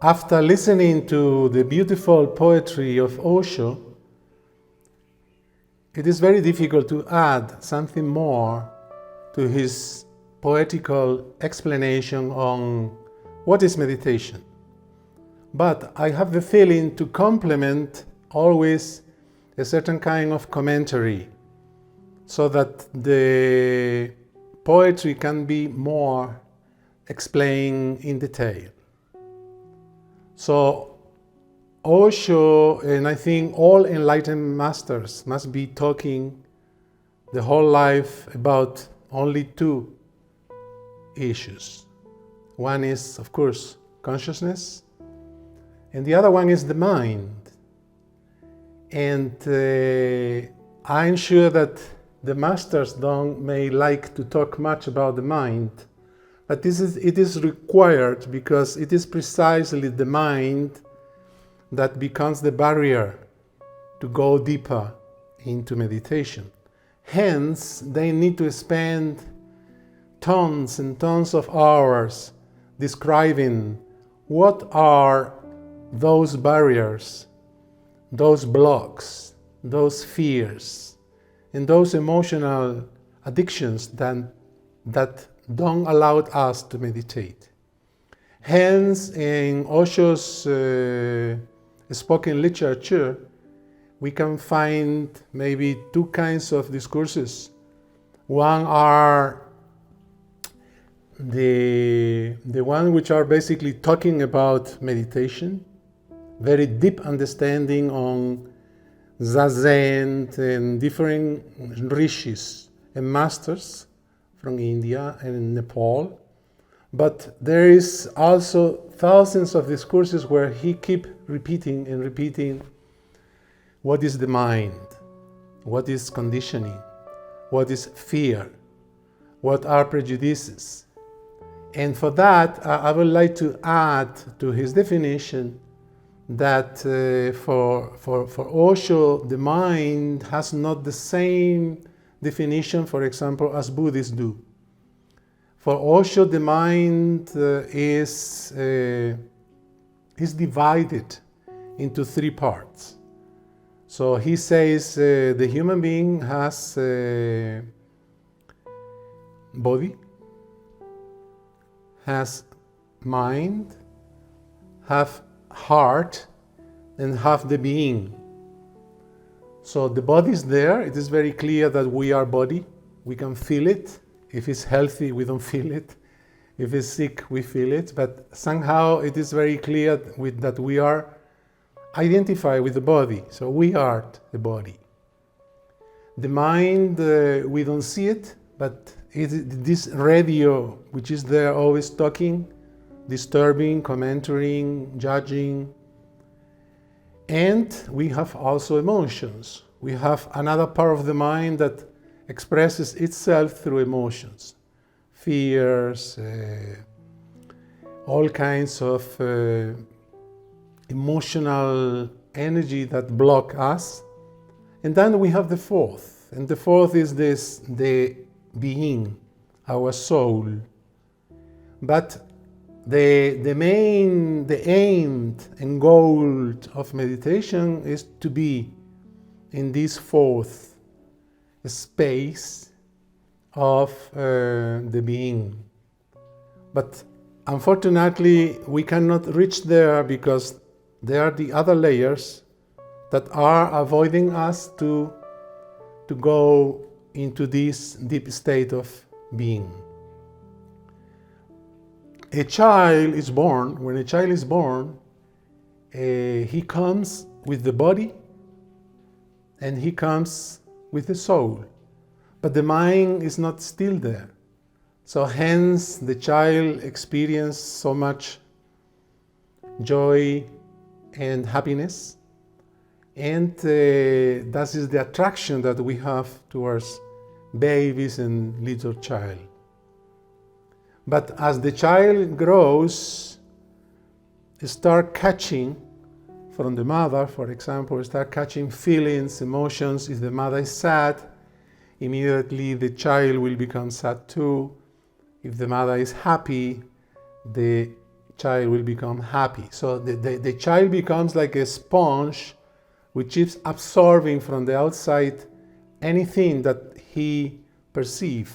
After listening to the beautiful poetry of Osho, it is very difficult to add something more to his poetical explanation on what is meditation. But I have the feeling to complement always a certain kind of commentary so that the poetry can be more explained in detail. So Osho, and I think all enlightened masters, must be talking the whole life about only two issues. One is, of course, consciousness, and the other one is the mind. And I'm sure that the masters may like to talk much about the mind, but it is required because it is precisely the mind that becomes the barrier to go deeper into meditation. Hence, they need to spend tons and tons of hours describing what are those barriers, those blocks, those fears, and those emotional addictions that don't allow us to meditate. Hence, in Osho's spoken literature, we can find maybe two kinds of discourses. One are the one which are basically talking about meditation, very deep understanding on Zazen and different rishis and masters from India and Nepal. But there is also thousands of discourses where he keeps repeating and repeating what is the mind, what is conditioning, what is fear, what are prejudices. And for that, I would like to add to his definition that for Osho, the mind has not the same definition, for example, as Buddhists do. For Osho, the mind is divided into three parts. So he says the human being has a body, has mind, have heart, and have the being. So the body is there. It is very clear that we are body. We can feel it. If it's healthy, we don't feel it. If it's sick, we feel it. But somehow it is very clear that we are identified with the body. So we are the body. The mind, we don't see it, but this radio, which is there always talking, disturbing, commenting, judging. And we have also emotions. We have another part of the mind that expresses itself through emotions, fears, all kinds of emotional energy that block us. And then we have the fourth, and the fourth is the being, our soul. But the aim and goal of meditation is to be in this fourth space of the being. But unfortunately, we cannot reach there because there are the other layers that are avoiding us to go into this deep state of being. A child is born. When a child is born, he comes with the body and he comes with the soul, but the mind is not still there. So hence the child experiences so much joy and happiness, and that is the attraction that we have towards babies and little child. But as the child grows, start catching from the mother, for example, start catching feelings, emotions. If the mother is sad, immediately the child will become sad too. If the mother is happy, the child will become happy. So the child becomes like a sponge which is absorbing from the outside anything that he perceives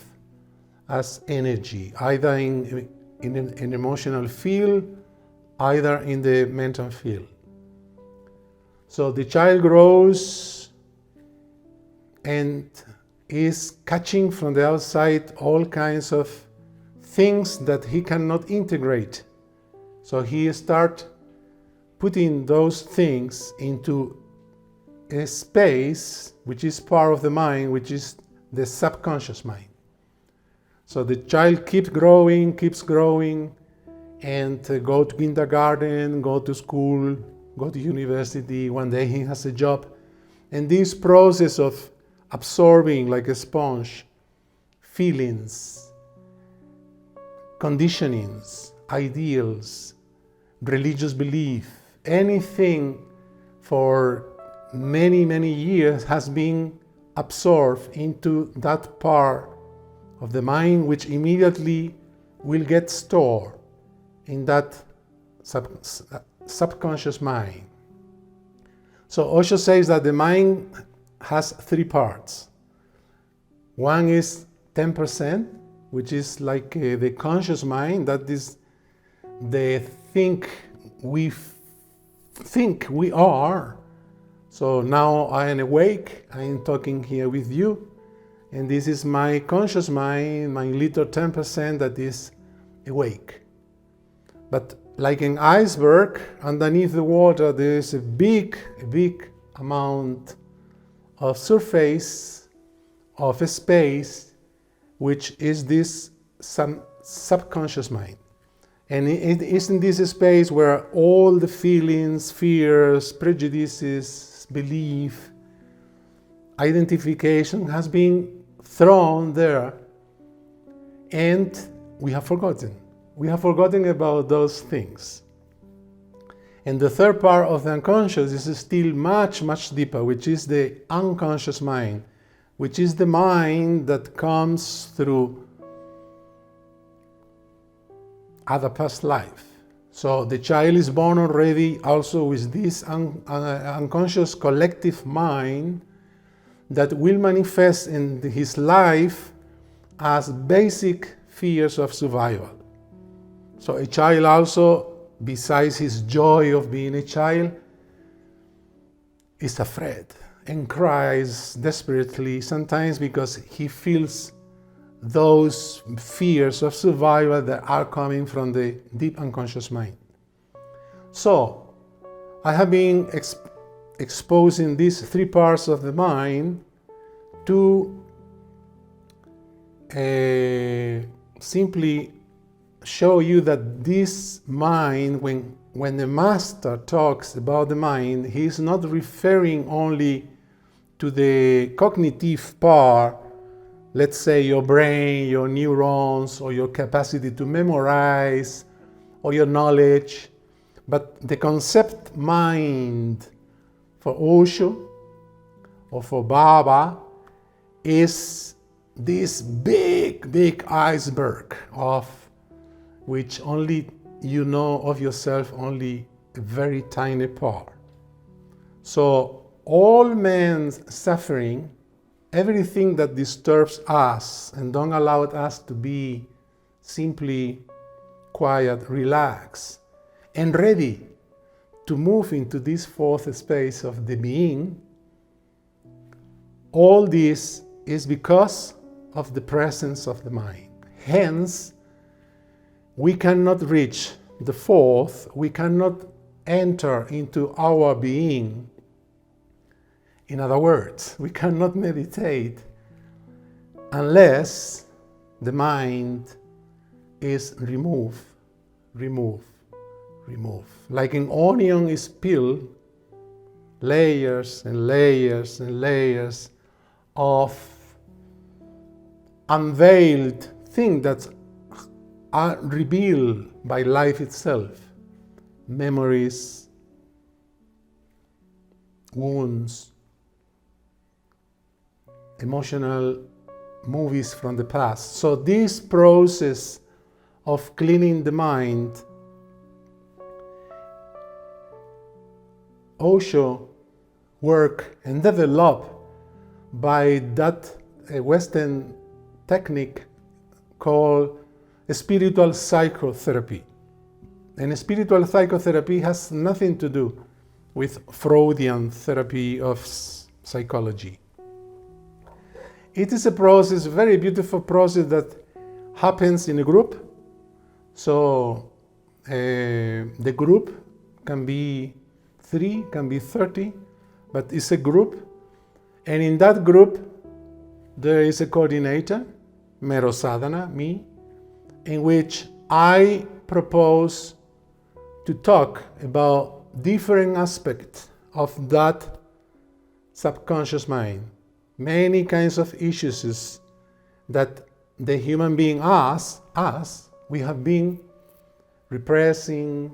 as energy, either in an emotional field, either in the mental field. So the child grows and is catching from the outside all kinds of things that he cannot integrate. So he starts putting those things into a space which is part of the mind, which is the subconscious mind. So the child keeps growing, and go to kindergarten, go to school, go to university. One day he has a job. And this process of absorbing like a sponge feelings, conditionings, ideals, religious belief, anything for many, many years has been absorbed into that part of the mind, which immediately will get stored in that subconscious mind. So Osho says that the mind has three parts. One is 10%, which is like the conscious mind, that is the think we are. So now I am awake, I am talking here with you, and this is my conscious mind, my little 10% that is awake. But like an iceberg, underneath the water there is a big amount of surface, of a space, which is this subconscious mind. And it is in this space where all the feelings, fears, prejudices, belief, identification has been thrown there, and we have forgotten. We have forgotten about those things. And the third part of the unconscious is still much deeper, which is the unconscious mind, which is the mind that comes through other past life. So the child is born already also with this unconscious collective mind that will manifest in his life as basic fears of survival. So a child also, besides his joy of being a child, is afraid and cries desperately, sometimes because he feels those fears of survival that are coming from the deep unconscious mind. So I have been exposing these three parts of the mind to simply show you that this mind, when the master talks about the mind, he is not referring only to the cognitive part, let's say your brain, your neurons, or your capacity to memorize, or your knowledge, but the concept mind for Osho or for Baba is this big iceberg of which only you know of yourself only a very tiny part. So all men's suffering, everything that disturbs us and don't allow us to be simply quiet, relaxed, and ready to move into this fourth space of the being, all this is because of the presence of the mind. Hence, we cannot reach the fourth, we cannot enter into our being. In other words, we cannot meditate unless the mind is removed. Like an onion is peeled, layers and layers and layers of unveiled things that are revealed by life itself. Memories, wounds, emotional movies from the past. So this process of cleaning the mind Osho work and develop by that Western technique called spiritual psychotherapy. And spiritual psychotherapy has nothing to do with Freudian therapy of psychology. It is a process, a very beautiful process that happens in a group. So the group can be 3, can be 30, but it's a group. And in that group, there is a coordinator, Mero SADHANA, me, in which I propose to talk about different aspects of that subconscious mind. Many kinds of issues that the human being us, we have been repressing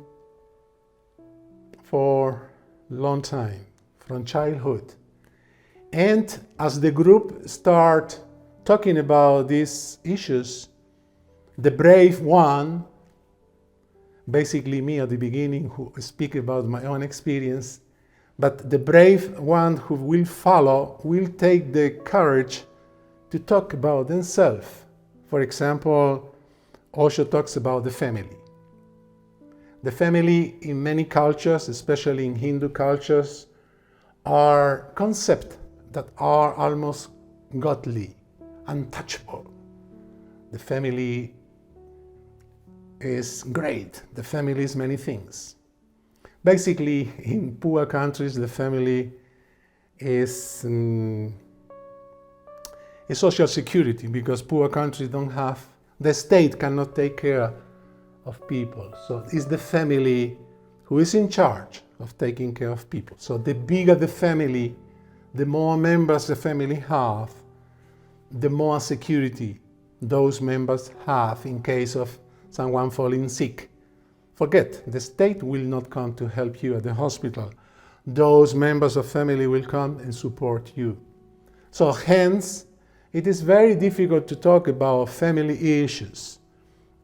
for a long time, from childhood. And as the group start talking about these issues, the brave one, basically me at the beginning who speak about my own experience, but the brave one who will follow will take the courage to talk about themselves. For example, Osho talks about the family. The family in many cultures, especially in Hindu cultures, are concepts that are almost godly, untouchable. The family is great. The family is many things. Basically, in poor countries, the family is a social security, because poor countries don't have, the state cannot take care of people. So it's the family who is in charge of taking care of people. So the bigger the family, the more members the family have, the more security those members have in case of someone falling sick. Forget, the state will not come to help you at the hospital. Those members of family will come and support you. So hence, it is very difficult to talk about family issues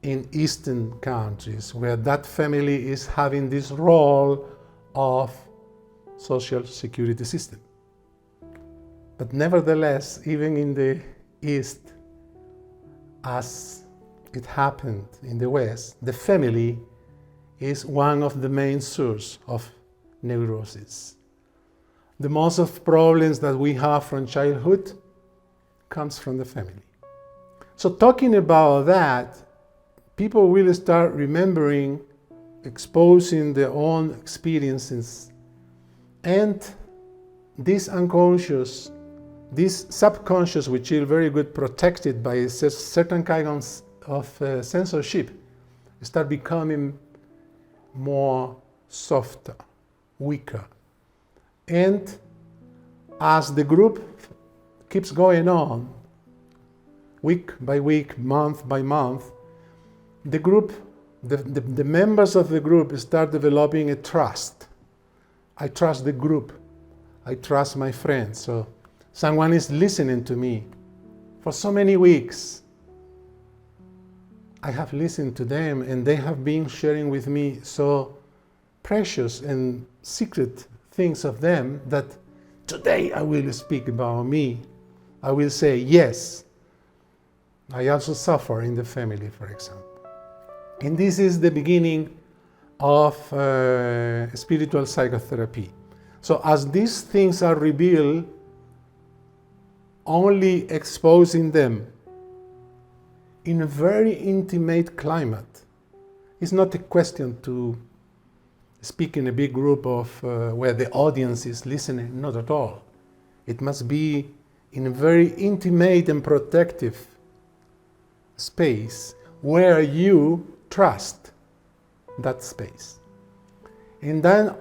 in Eastern countries, where that family is having this role of social security system. But nevertheless, even in the East, as it happened in the West, the family is one of the main sources of neurosis. The most of problems that we have from childhood comes from the family. So talking about that, people will start remembering, exposing their own experiences, and this unconscious, this subconscious, which is very good protected by a certain kind of censorship, start becoming more softer, weaker. And as the group keeps going on, week by week, month by month, the group, the members of the group start developing a trust. I trust the group. I trust my friends. So someone is listening to me. For so many weeks, I have listened to them, and they have been sharing with me so precious and secret things of them that today I will speak about me. I will say, yes, I also suffer in the family, for example. And this is the beginning of spiritual psychotherapy. So as these things are revealed, only exposing them in a very intimate climate. It's not a question to speak in a big group of where the audience is listening, not at all. It must be in a very intimate and protective space where you trust that space. And then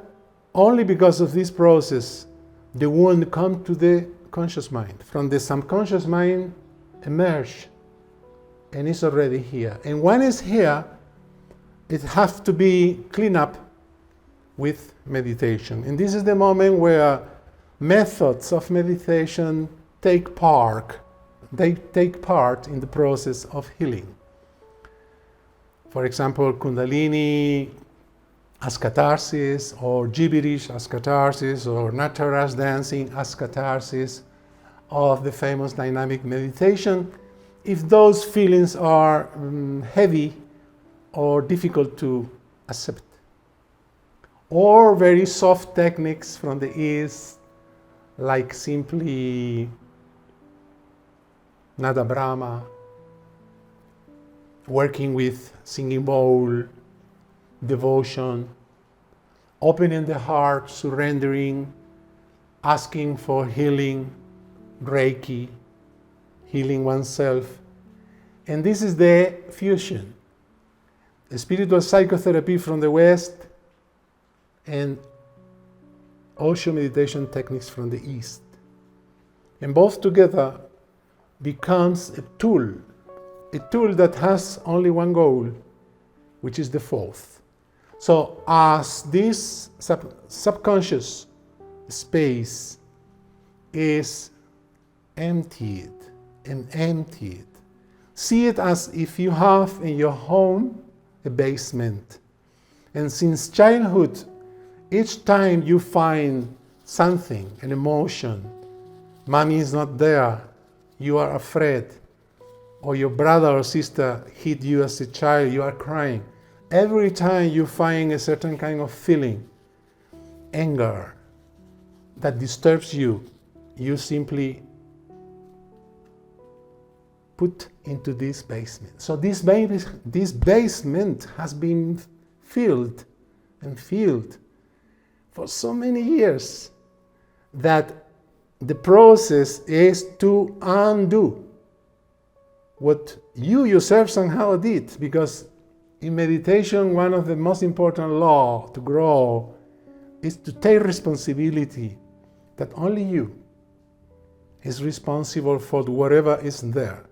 only because of this process, the wound comes to the conscious mind. From the subconscious mind emerge, and it's already here. And when it's here, it has to be cleaned up with meditation. And this is the moment where methods of meditation take part. They take part in the process of healing. For example, Kundalini as catharsis, or gibberish as catharsis, or Natara's dancing as catharsis of the famous dynamic meditation, if those feelings are heavy or difficult to accept. Or very soft techniques from the East, like simply Nada Brahma, working with singing bowl, devotion, opening the heart, surrendering, asking for healing, Reiki, healing oneself. And this is the fusion. The spiritual psychotherapy from the West and Osho meditation techniques from the East. And both together becomes a tool that has only one goal, which is the fourth. So as this subconscious space is emptied and emptied, see it as if you have in your home a basement. And since childhood, each time you find something, an emotion, mommy is not there, you are afraid, or your brother or sister hit you as a child, you are crying. Every time you find a certain kind of feeling, anger, that disturbs you, you simply put into this basement. So this basement has been filled and filled for so many years that the process is to undo what you yourself somehow did, because in meditation one of the most important laws to grow is to take responsibility that only you is responsible for whatever is there.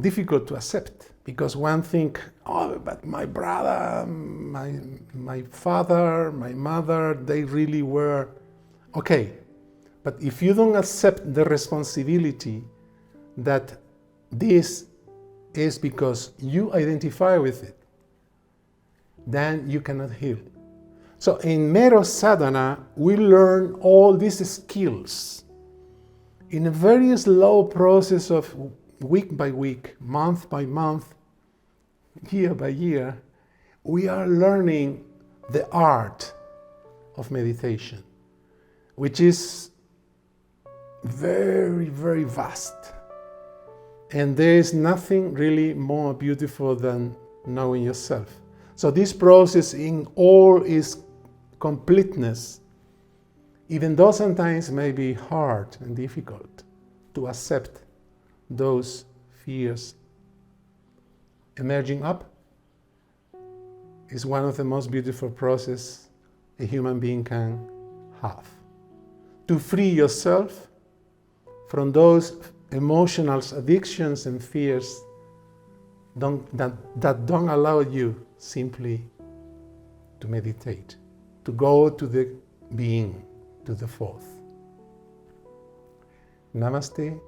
Difficult to accept, because one thinks, oh, but my brother, my father, my mother, they really were okay. But if you don't accept the responsibility that this is because you identify with it, then you cannot heal. So in Mero SADHANA, we learn all these skills in a very slow process of week by week, month by month, year by year. We are learning the art of meditation, which is very, very vast. And there is nothing really more beautiful than knowing yourself. So this process in all its completeness, even though sometimes may be hard and difficult to accept those fears, emerging up is one of the most beautiful processes a human being can have. To free yourself from those emotional addictions and fears that don't allow you simply to meditate, to go to the being, to the fourth. Namaste.